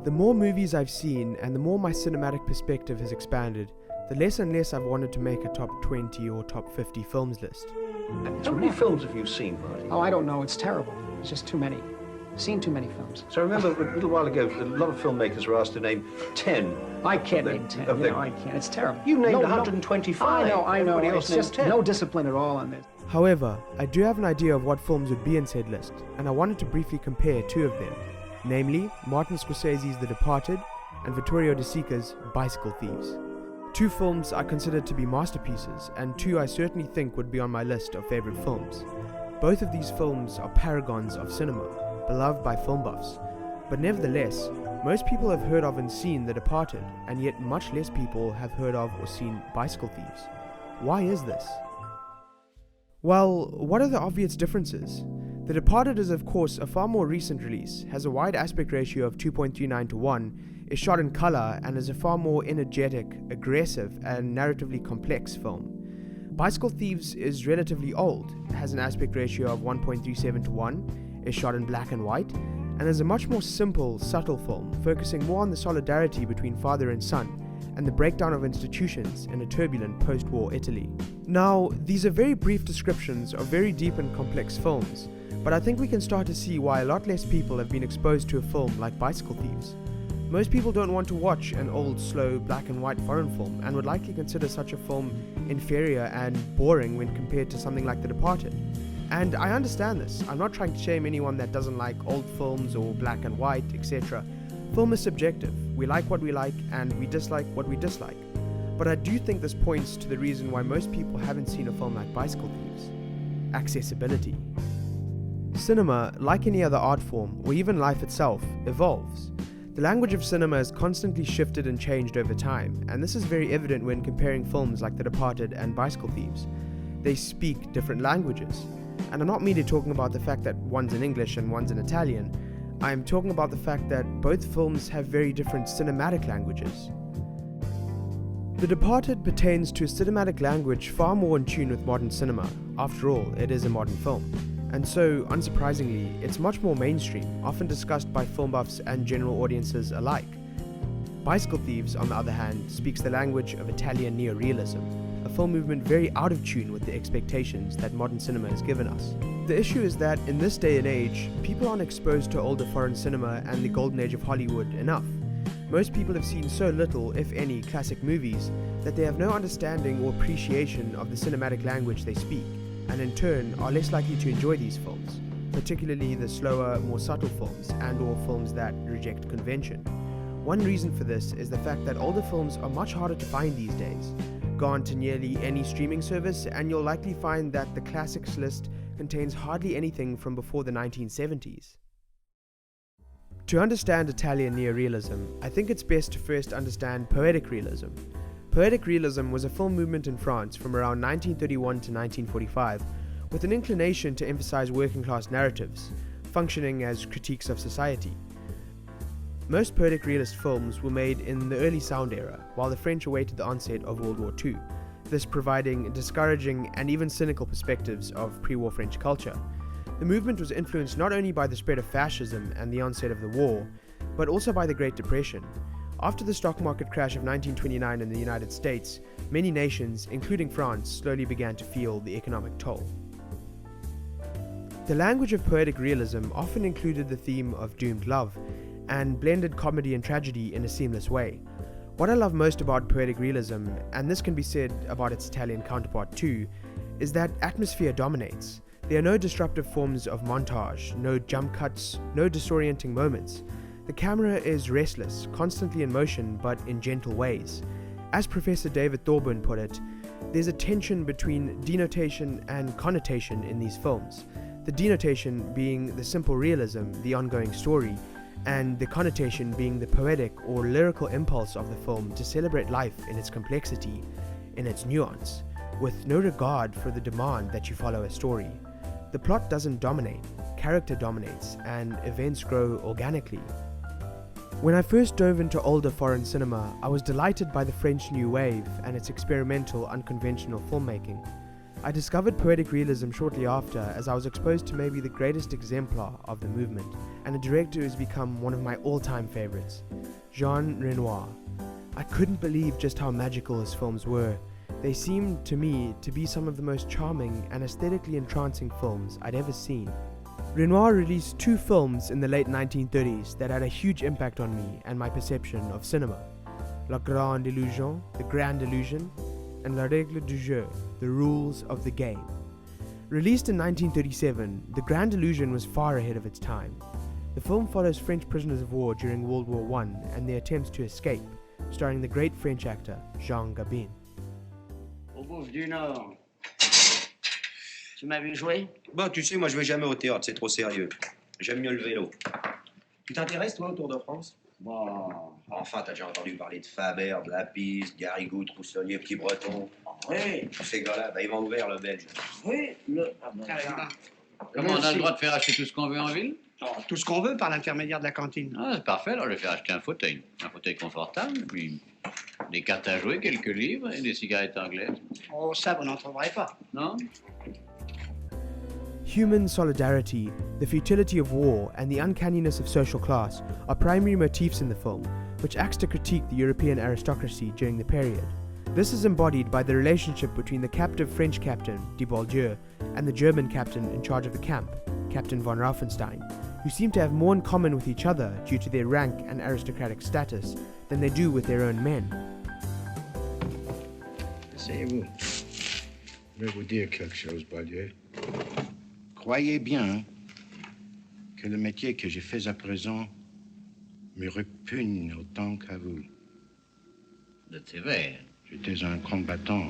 The more movies I've seen and the more my cinematic perspective has expanded, the less and less I've wanted to make a top 20 or top 50 films list. How many films have you seen, Marty? Oh, I don't know. It's terrible. It's just too many. Seen too many films. So I remember a little while ago, a lot of filmmakers were asked to name 10. I can't name 10. I can't. It's terrible. You named 125. I know. Everybody else It's named just 10. no discipline at all on this. However, I do have an idea of what films would be in said list, and I wanted to briefly compare two of them, namely Martin Scorsese's The Departed and Vittorio De Sica's Bicycle Thieves. Two films I consider to be masterpieces, and two I certainly think would be on my list of favorite films. Both of these films are paragons of cinema, beloved by film buffs, but nevertheless, most people have heard of and seen The Departed, and yet much less people have heard of or seen Bicycle Thieves. Why is this? Well, what are the obvious differences? The Departed is of course a far more recent release, has a wide aspect ratio of 2.39 to 1, is shot in colour and is a far more energetic, aggressive and narratively complex film. Bicycle Thieves is relatively old, has an aspect ratio of 1.37 to 1, is shot in black and white, and is a much more simple, subtle film, focusing more on the solidarity between father and son, and the breakdown of institutions in a turbulent post-war Italy. Now, these are very brief descriptions of very deep and complex films, but I think we can start to see why a lot less people have been exposed to a film like Bicycle Thieves. Most people don't want to watch an old, slow, black and white foreign film, and would likely consider such a film inferior and boring when compared to something like The Departed. And I understand this. I'm not trying to shame anyone that doesn't like old films or black and white, etc. Film is subjective. We like what we like and we dislike what we dislike. But I do think this points to the reason why most people haven't seen a film like Bicycle Thieves. Accessibility. Cinema, like any other art form, or even life itself, evolves. The language of cinema has constantly shifted and changed over time, and this is very evident when comparing films like The Departed and Bicycle Thieves. They speak different languages. And I'm not merely talking about the fact that one's in English and one's in Italian. I'm talking about the fact that both films have very different cinematic languages. The Departed pertains to a cinematic language far more in tune with modern cinema. After all, it is a modern film. And so, unsurprisingly, it's much more mainstream, often discussed by film buffs and general audiences alike. Bicycle Thieves, on the other hand, speaks the language of Italian neorealism, a film movement very out of tune with the expectations that modern cinema has given us. The issue is that in this day and age, people aren't exposed to older foreign cinema and the golden age of Hollywood enough. Most people have seen so little, if any, classic movies that they have no understanding or appreciation of the cinematic language they speak, and in turn are less likely to enjoy these films, particularly the slower, more subtle films and/or films that reject convention. One reason for this is the fact that older films are much harder to find these days. Go on to nearly any streaming service and you'll likely find that the classics list contains hardly anything from before the 1970s. To understand Italian neorealism, I think it's best to first understand poetic realism. Poetic realism was a film movement in France from around 1931 to 1945, with an inclination to emphasize working-class narratives, functioning as critiques of society. Most poetic realist films were made in the early sound era, while the French awaited the onset of World War II, this providing discouraging and even cynical perspectives of pre-war French culture. The movement was influenced not only by the spread of fascism and the onset of the war, but also by the Great Depression. After the stock market crash of 1929 in the United States, many nations, including France, slowly began to feel the economic toll. The language of poetic realism often included the theme of doomed love, and blended comedy and tragedy in a seamless way. What I love most about poetic realism, and this can be said about its Italian counterpart too, is that atmosphere dominates. There are no disruptive forms of montage, no jump cuts, no disorienting moments. The camera is restless, constantly in motion, but in gentle ways. As Professor David Thorburn put it, there's a tension between denotation and connotation in these films. The denotation being the simple realism, the ongoing story, and the connotation being the poetic or lyrical impulse of the film to celebrate life in its complexity, in its nuance, with no regard for the demand that you follow a story. The plot doesn't dominate, character dominates, and events grow organically. When I first dove into older foreign cinema, I was delighted by the French New Wave and its experimental, unconventional filmmaking. I discovered poetic realism shortly after, as I was exposed to maybe the greatest exemplar of the movement, and a director who has become one of my all-time favorites, Jean Renoir. I couldn't believe just how magical his films were. They seemed to me to be some of the most charming and aesthetically entrancing films I'd ever seen. Renoir released 2 films in the late 1930s that had a huge impact on me and my perception of cinema: La Grande Illusion, The Grand Illusion, and La Règle du Jeu, The Rules of the Game. Released in 1937, The Grand Illusion was far ahead of its time. The film follows French prisoners of war during World War I and their attempts to escape, starring the great French actor Jean Gabin. Au Bouffe du Nord. Tu m'as vu jouer? Bon, tu sais, moi je vais jamais au théâtre, c'est trop sérieux. J'aime mieux le vélo. Tu t'intéresses, toi, au Tour de France? Bon. Enfin, t'as déjà entendu parler de Faber, de Lapisse, Garrigou, Troussonnier, Petit Breton. Oui. Tous ces gars-là, ils vont ouvrir le Belge. Oui, Comment On a le droit de faire acheter tout ce qu'on veut en ville? Tout ce qu'on veut par l'intermédiaire de la cantine. Ah, c'est parfait, alors je vais faire acheter un fauteuil confortable, puis des cartes à jouer, quelques livres et des cigarettes anglaises. Oh, ça, vous n'en trouverez pas. Non? Human solidarity, the futility of war, and the uncanniness of social class are primary motifs in the film, which acts to critique the European aristocracy during the period. This is embodied by the relationship between the captive French captain, de Baldieu, and the German captain in charge of the camp, Captain von Rauffenstein, who seem to have more in common with each other due to their rank and aristocratic status than they do with their own men. Asseyez-vous. Je vais vous dire quelque chose, Baldieu. Croyez bien que le métier que je fais à présent me répugne autant qu'à vous. Vous êtes sévère. J'étais un combattant.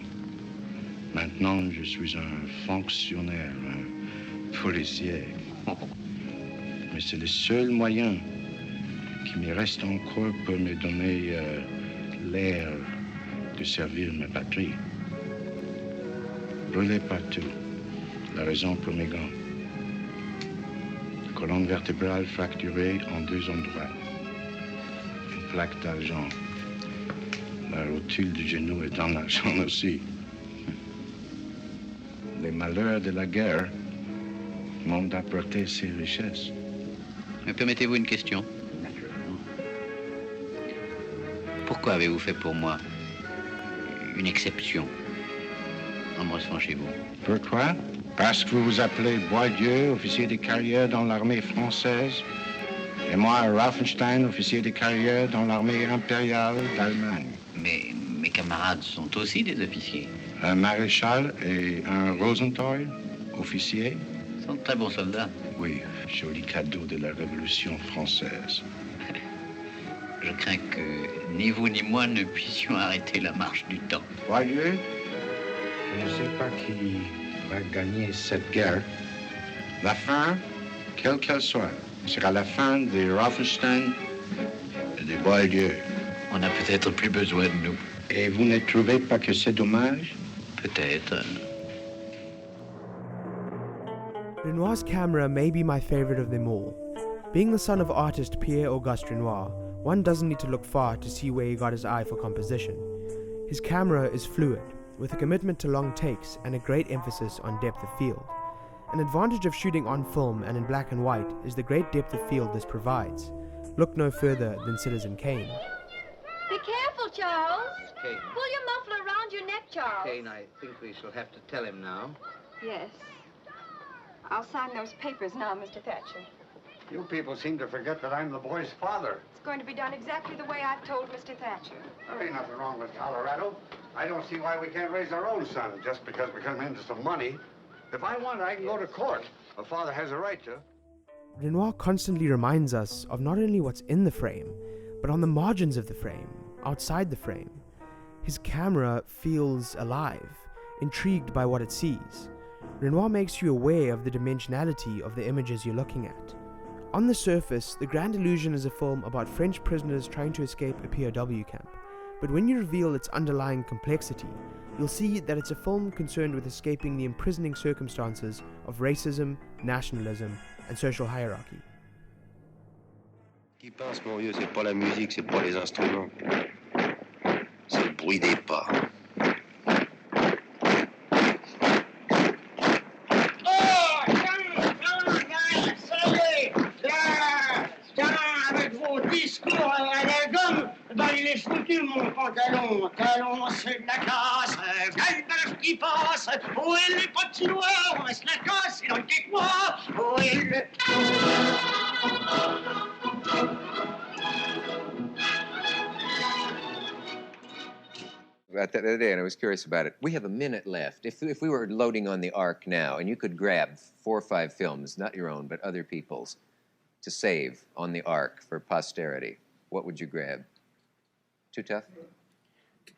Maintenant, je suis un fonctionnaire, un policier. Mais c'est le seul moyen qui me reste encore pour me donner l'air de servir ma patrie. Brûlé partout. La raison pour mes gants. Colonne vertébrale fracturée en 2 endroits. Une plaque d'argent. La rotule du genou est dans l'argent aussi. Les malheurs de la guerre m'ont apporté ces richesses. Me permettez-vous une question? Pourquoi avez-vous fait pour moi une exception en me recevant chez vous? Pourquoi? Parce que vous vous appelez Boisdieu, officier de carrière dans l'armée française, et moi, Rauffenstein, officier de carrière dans l'armée impériale d'Allemagne. Mais mes camarades sont aussi des officiers. Un maréchal et un Rosenthal, officier. Ils sont de très bons soldats. Oui, joli cadeau de la Révolution française. Je crains que ni vous ni moi ne puissions arrêter la marche du temps. Boisdieu, je ne sais pas qui va gagner cette guerre. La fin, quelle qu'elle soit, sera la fin de Rauffenstein et de Boisdieu. On n'a peut-être plus besoin de nous. Et vous ne trouvez pas que c'est dommage? Peut-être. Renoir's camera may be my favorite of them all. Being the son of artist Pierre-Auguste Renoir, one doesn't need to look far to see where he got his eye for composition. His camera is fluid, with a commitment to long takes and a great emphasis on depth of field. An advantage of shooting on film and in black and white is the great depth of field this provides. Look no further than Citizen Kane. Be careful, Charles. Kane. Pull your muffler around your neck, Charles. Kane, I think we shall have to tell him now. Yes. I'll sign those papers now, Mr. Thatcher. You people seem to forget that I'm the boy's father. It's going to be done exactly the way I've told Mr. Thatcher. There ain't nothing wrong with Colorado. I don't see why we can't raise our own son just because we come into some money. If I want, I can go to court. A father has a right to. Renoir constantly reminds us of not only what's in the frame, but on the margins of the frame, outside the frame. His camera feels alive, intrigued by what it sees. Renoir makes you aware of the dimensionality of the images you're looking at. On the surface, The Grand Illusion is a film about French prisoners trying to escape a POW camp. But when you reveal its underlying complexity, you'll see that it's a film concerned with escaping the imprisoning circumstances of racism, nationalism, and social hierarchy. Ce qui passe, mon vieux, c'est pas la musique, c'est pas les instruments. C'est le bruit des pas. talons, talons, c'est de la casse. Gagne par qui passe. Où est le petit noir? On se la casse, il en dit quoi? Où est le... About that the other day, and I was curious about it. We have a minute left. If we were loading on the Ark now, and you could grab 4 or 5 films, not your own, but other people's, to save on the Ark for posterity, what would you grab? Too tough?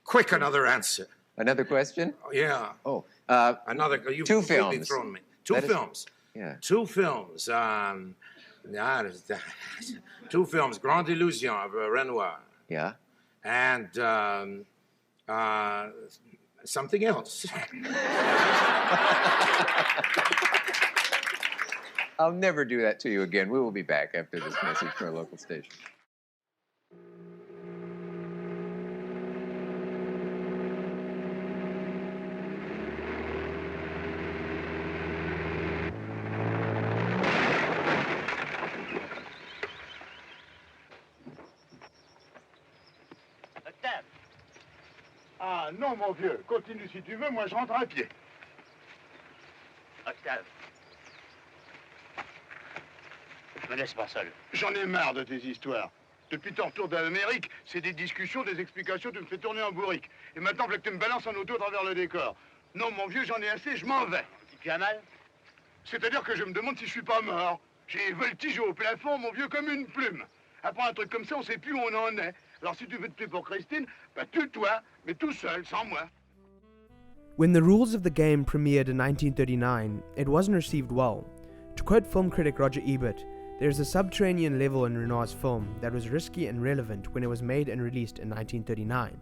Quick, another answer. Another question? Yeah. Oh, Another. You've 2 completely films. thrown me. Two That is- films. Yeah. 2 films. 2 films. Grande Illusion of Renoir. Yeah. And something else. I'll never do that to you again. We will be back after this message from our local station. Octave. Ah non, mon vieux. Continue si tu veux. Moi, je rentre à pied. Octave. Me laisse pas seul. J'en ai marre de tes histoires. Depuis ton retour d'Amérique, c'est des discussions, des explications, tu me fais tourner en bourrique. Et maintenant, voilà que tu me balances en auto à travers le décor. Non, mon vieux, j'en ai assez, je m'en vais. Tu as mal? C'est-à-dire que je me demande si je suis pas mort. J'ai voltigé au plafond, mon vieux, comme une plume. Après un truc comme ça, on sait plus où on en est. Alors si tu veux te tuer pour Christine, bah tue-toi, mais tout seul, sans moi. When the rules of the game premiered in 1939, it wasn't received well. To quote film critic Roger Ebert, there is a subterranean level in Renoir's film that was risky and relevant when it was made and released in 1939.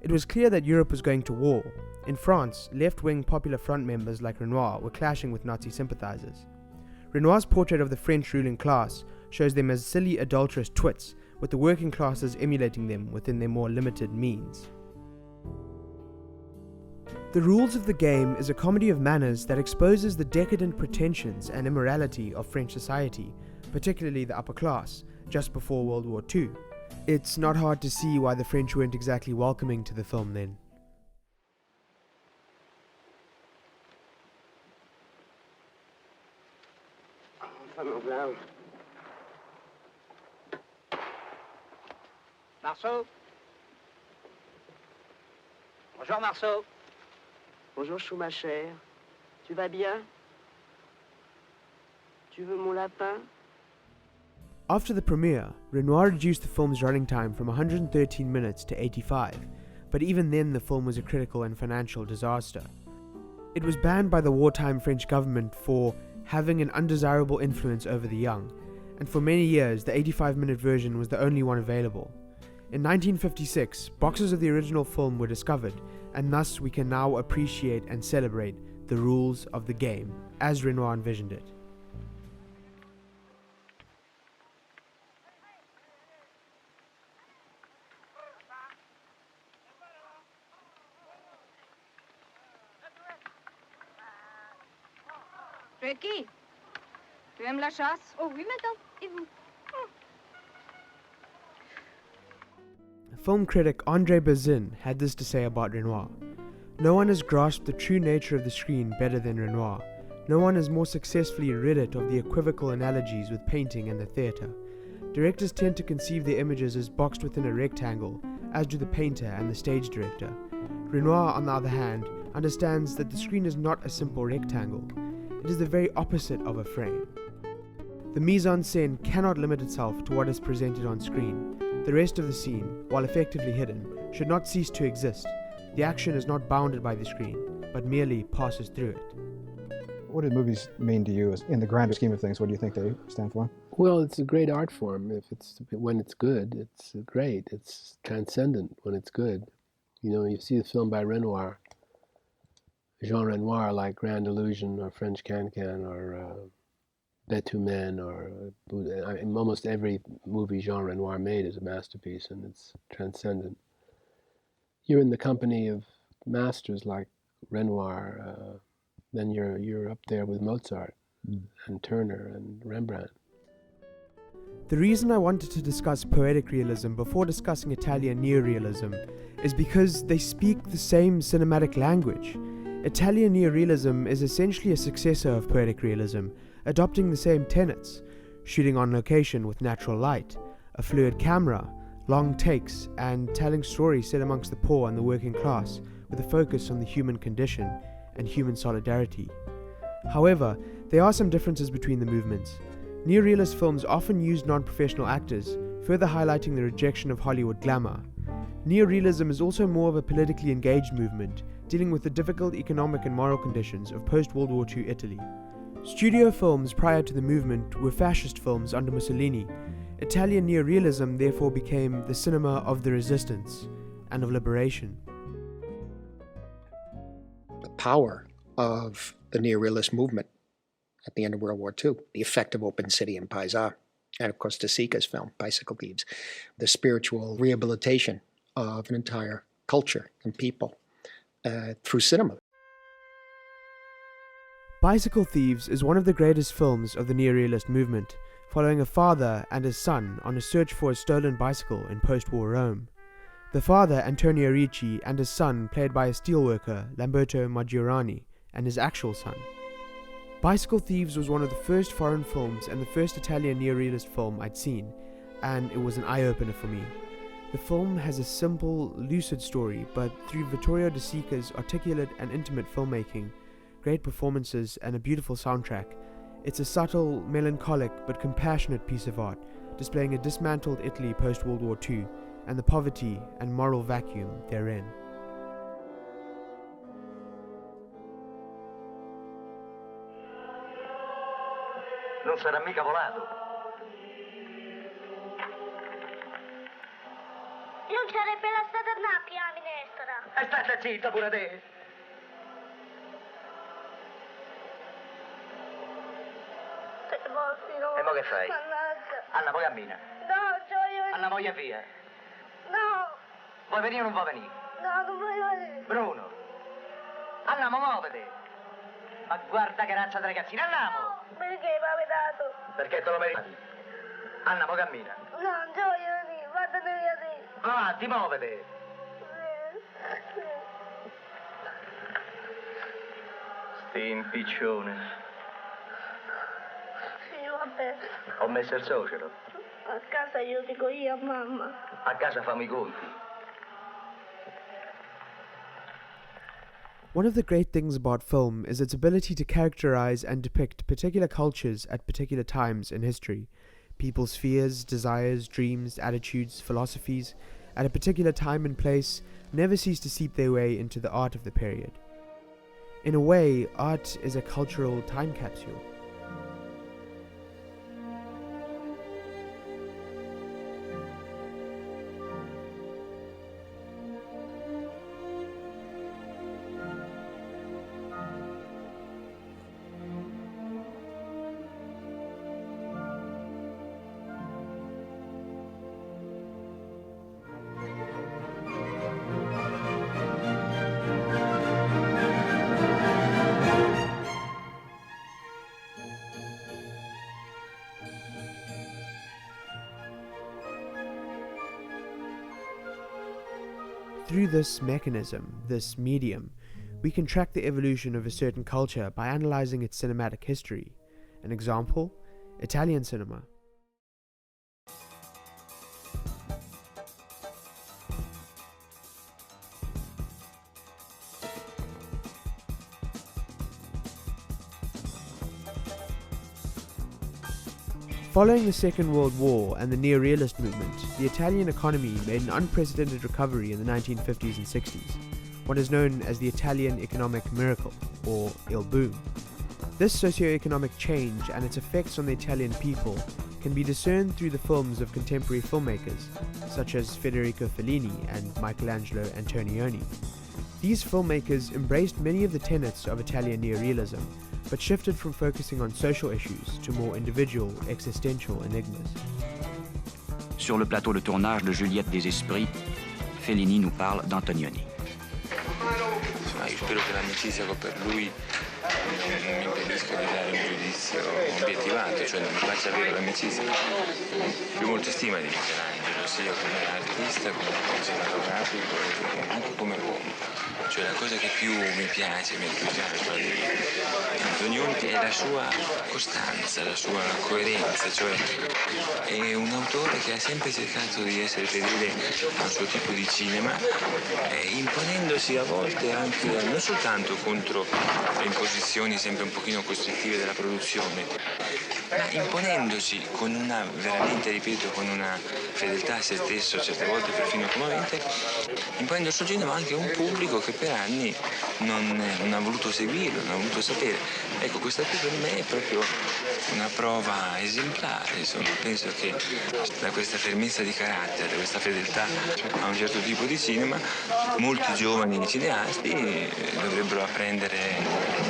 It was clear that Europe was going to war. In France, left-wing Popular Front members like Renoir were clashing with Nazi sympathizers. Renoir's portrait of the French ruling class shows them as silly, adulterous twits, with the working classes emulating them within their more limited means. The Rules of the Game is a comedy of manners that exposes the decadent pretensions and immorality of French society, particularly the upper class, just before World War II. It's not hard to see why the French weren't exactly welcoming to the film then. Marceau? Bonjour, Marceau. Bonjour, Schumacher. Tu vas bien? Tu veux mon lapin? After the premiere, Renoir reduced the film's running time from 113 minutes to 85, but even then the film was a critical and financial disaster. It was banned by the wartime French government for having an undesirable influence over the young, and for many years the 85-minute version was the only one available. In 1956, boxes of the original film were discovered, and thus we can now appreciate and celebrate the rules of the game, as Renoir envisioned it. Ricky, tu aimes la chasse? Oh oui, madame. Et vous? Film critic André Bazin had this to say about Renoir. No one has grasped the true nature of the screen better than Renoir. No one has more successfully rid it of the equivocal analogies with painting and the theatre. Directors tend to conceive their images as boxed within a rectangle, as do the painter and the stage director. Renoir, on the other hand, understands that the screen is not a simple rectangle. It is the very opposite of a frame. The mise-en-scène cannot limit itself to what is presented on screen. The rest of the scene, while effectively hidden, should not cease to exist. The action is not bounded by the screen, but merely passes through it. What do movies mean to you in the grander scheme of things? What do you think they stand for? Well, it's a great art form. When it's good, it's great. It's transcendent when it's good. You know, you see a film by Renoir, Jean Renoir, like Grand Illusion or French Can-Can or Betumen or almost every movie Jean Renoir made is a masterpiece, and it's transcendent. You're in the company of masters like Renoir, then you're up there with Mozart and Turner and Rembrandt. The reason I wanted to discuss poetic realism before discussing Italian neorealism is because they speak the same cinematic language. Italian neorealism is essentially a successor of poetic realism, adopting the same tenets: shooting on location with natural light, a fluid camera, long takes, and telling stories set amongst the poor and the working class with a focus on the human condition and human solidarity. However, there are some differences between the movements. Neorealist films often use non-professional actors, further highlighting the rejection of Hollywood glamour. Neorealism is also more of a politically engaged movement, dealing with the difficult economic and moral conditions of post-World War II Italy. Studio films prior to the movement were fascist films under Mussolini. Italian neorealism therefore became the cinema of the resistance and of liberation. The power of the neorealist movement at the end of World War II, the effect of Open City and Paisa, and of course De Sica's film, Bicycle Thieves, the spiritual rehabilitation of an entire culture and people through cinema. Bicycle Thieves is one of the greatest films of the neorealist movement, following a father and his son on a search for a stolen bicycle in post-war Rome. The father, Antonio Ricci, and his son, played by a steelworker, Lamberto Maggiorani, and his actual son. Bicycle Thieves was one of the first foreign films and the first Italian neorealist film I'd seen, and it was an eye-opener for me. The film has a simple, lucid story, but through Vittorio De Sica's articulate and intimate filmmaking, great performances, and a beautiful soundtrack, it's a subtle, melancholic, but compassionate piece of art, displaying a dismantled Italy post-World War II, and the poverty and moral vacuum therein. Non sarà mica volato. Non sarebbe la stata Nappi la minestra. E state zitta pure te. E mo che fai? Mannaggia. Anna, poi cammina. No, io... Anna, voglia via. No. Vuoi venire o non vuoi venire? No, non voglio venire. Bruno. Anna, ma muovete. Ma guarda che razza di ragazzina, andiamo. No, perché mi avete dato? Perché te lo meriti. Anna, poi cammina. No, non voglio venire, vattene via te. Avanti, muovete. Sti impiccione. Vabbè. Ho messo il suocero. A casa io dico io a mamma. A casa fammi i conti. One of the great things about film is its ability to characterize and depict particular cultures at particular times in history. People's fears, desires, dreams, attitudes, philosophies, at a particular time and place, never cease to seep their way into the art of the period. In a way, art is a cultural time capsule. Through this mechanism, this medium, we can track the evolution of a certain culture by analyzing its cinematic history. An example? Italian cinema. Following the Second World War and the neorealist movement, the Italian economy made an unprecedented recovery in the 1950s and 60s, what is known as the Italian economic miracle, or Il Boom. This socio-economic change and its effects on the Italian people can be discerned through the films of contemporary filmmakers, such as Federico Fellini and Michelangelo Antonioni. These filmmakers embraced many of the tenets of Italian neorealism, but shifted from focusing on social issues to more individual, existential enigmas. Sur le plateau de tournage de Juliette des Esprits, Fellini nous parle d'Antonioni. Io spero che l'amicizia che ho per lui non mi impedisca di dare un giudizio. giudizio obiettivato, cioè non mi faccia avere l'amicizia. Più molta stima di Michelangelo, sia come artista, come cinematografico e anche come uomo. Cioè la cosa che più mi piace, mi entusiasma di Antonioni è la sua costanza, la sua coerenza, cioè è un autore che ha sempre cercato di essere fedele a un suo tipo di cinema, imponendosi a volte anche non soltanto contro le imposizioni sempre un pochino costrittive della produzione, ma imponendosi con una, veramente ripeto, con una fedeltà a se stesso, certe volte perfino commovente, imponendo il suo cinema anche a un pubblico che per anni non ha voluto seguirlo, non ha voluto sapere. Ecco, questa qui per me è proprio una prova esemplare, insomma, penso che da questa fermezza di carattere, da questa fedeltà a un certo tipo di cinema, molti giovani cineasti dovrebbero apprendere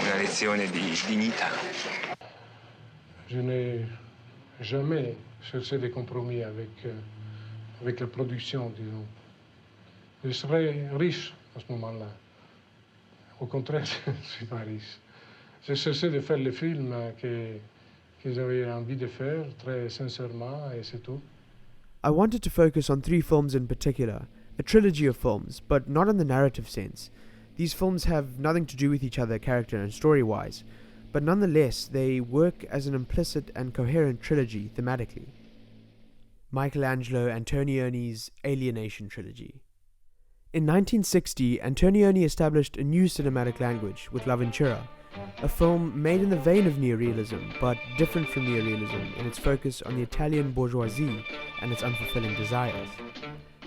una lezione di dignità. Je n'ai jamais cherché des compromis avec la production, disons. Je serais riche à ce moment-là. Au contraire, je ne suis pas riche. J'ai cherché de faire les films que j'avais envie de faire, très sincèrement, et c'est tout. I wanted to focus on 3 films in particular, a trilogy of films, but not in the narrative sense. These films have nothing to do with each other character and story-wise, but nonetheless they work as an implicit and coherent trilogy thematically. Michelangelo Antonioni's Alienation Trilogy. In 1960, Antonioni established a new cinematic language with L'Avventura, a film made in the vein of neorealism, but different from neorealism in its focus on the Italian bourgeoisie and its unfulfilling desires.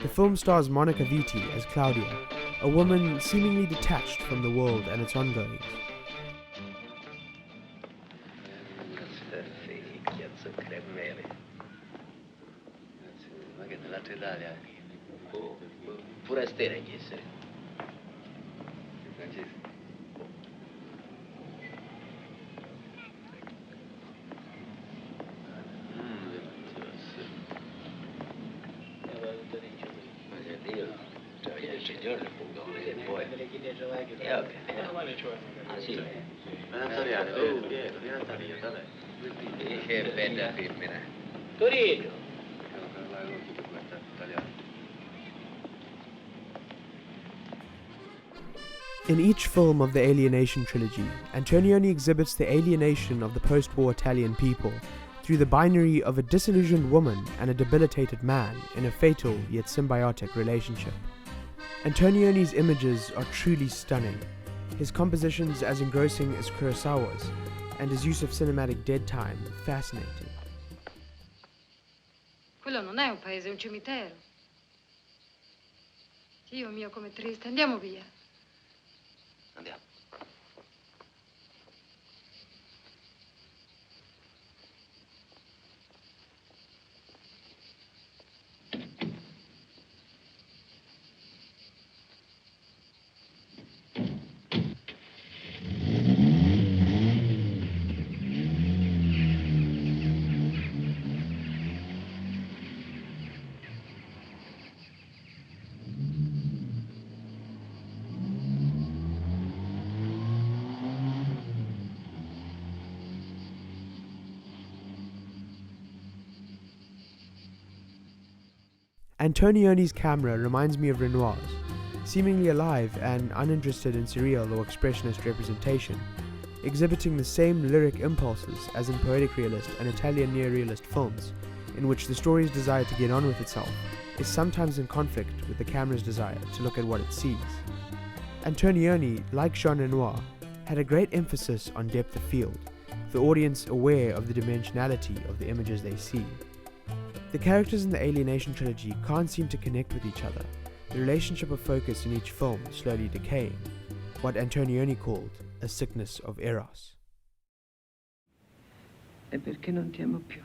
The film stars Monica Vitti as Claudia, a woman seemingly detached from the world and its ongoings. Pure stera gli essere. Che bella femmina. Torino. In each film of the Alienation trilogy, Antonioni exhibits the alienation of the post-war Italian people through the binary of a disillusioned woman and a debilitated man in a fatal yet symbiotic relationship. Antonioni's images are truly stunning, his compositions as engrossing as Kurosawa's, and his use of cinematic dead time fascinating. Quello non è un paese, è un cimitero. Dio mio, come triste. Andiamo via. Andiamo. Antonioni's camera reminds me of Renoir's, seemingly alive and uninterested in surreal or expressionist representation, exhibiting the same lyric impulses as in poetic realist and Italian neorealist films, in which the story's desire to get on with itself is sometimes in conflict with the camera's desire to look at what it sees. Antonioni, like Jean Renoir, had a great emphasis on depth of field, the audience aware of the dimensionality of the images they see. The characters in the Alienation trilogy can't seem to connect with each other, the relationship of focus in each film slowly decaying, what Antonioni called a sickness of eros. È perché non ti amo più.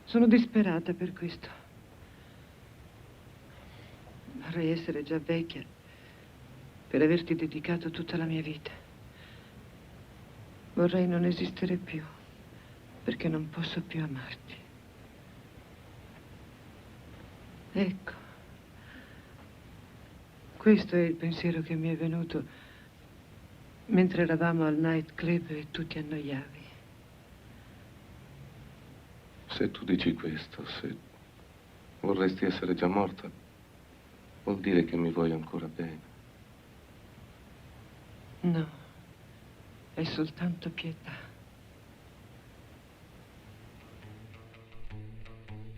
Sono disperata per questo. Vorrei essere già vecchia per averti dedicato tutta la mia vita. Vorrei non esistere più perché non posso più amarti. Ecco, questo è il pensiero che mi è venuto mentre eravamo al nightclub e tu ti annoiavi. Se tu dici questo, se vorresti essere già morta, vuol dire che mi vuoi ancora bene. No, è soltanto pietà.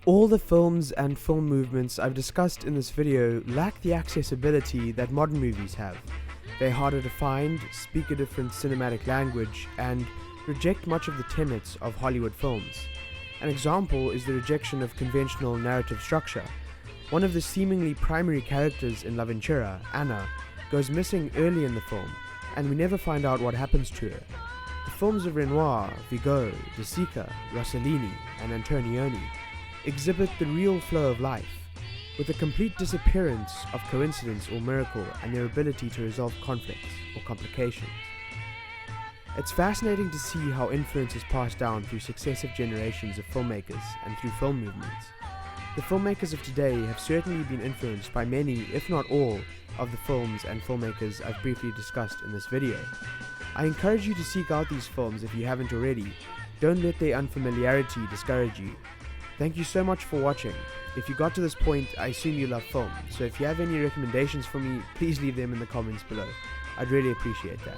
All the films and film movements I've discussed in this video lack the accessibility that modern movies have. They're harder to find, speak a different cinematic language, and reject much of the tenets of Hollywood films. An example is the rejection of conventional narrative structure. One of the seemingly primary characters in La Ventura, Anna, goes missing early in the film, and we never find out what happens to her. The films of Renoir, Vigo, De Sica, Rossellini, and Antonioni exhibit the real flow of life, with a complete disappearance of coincidence or miracle and their ability to resolve conflicts or complications. It's fascinating to see how influence is passed down through successive generations of filmmakers and through film movements. The filmmakers of today have certainly been influenced by many, if not all, of the films and filmmakers I've briefly discussed in this video. I encourage you to seek out these films if you haven't already. Don't let their unfamiliarity discourage you. Thank you so much for watching. If you got to this point, I assume you love film, so if you have any recommendations for me, please leave them in the comments below. I'd really appreciate that.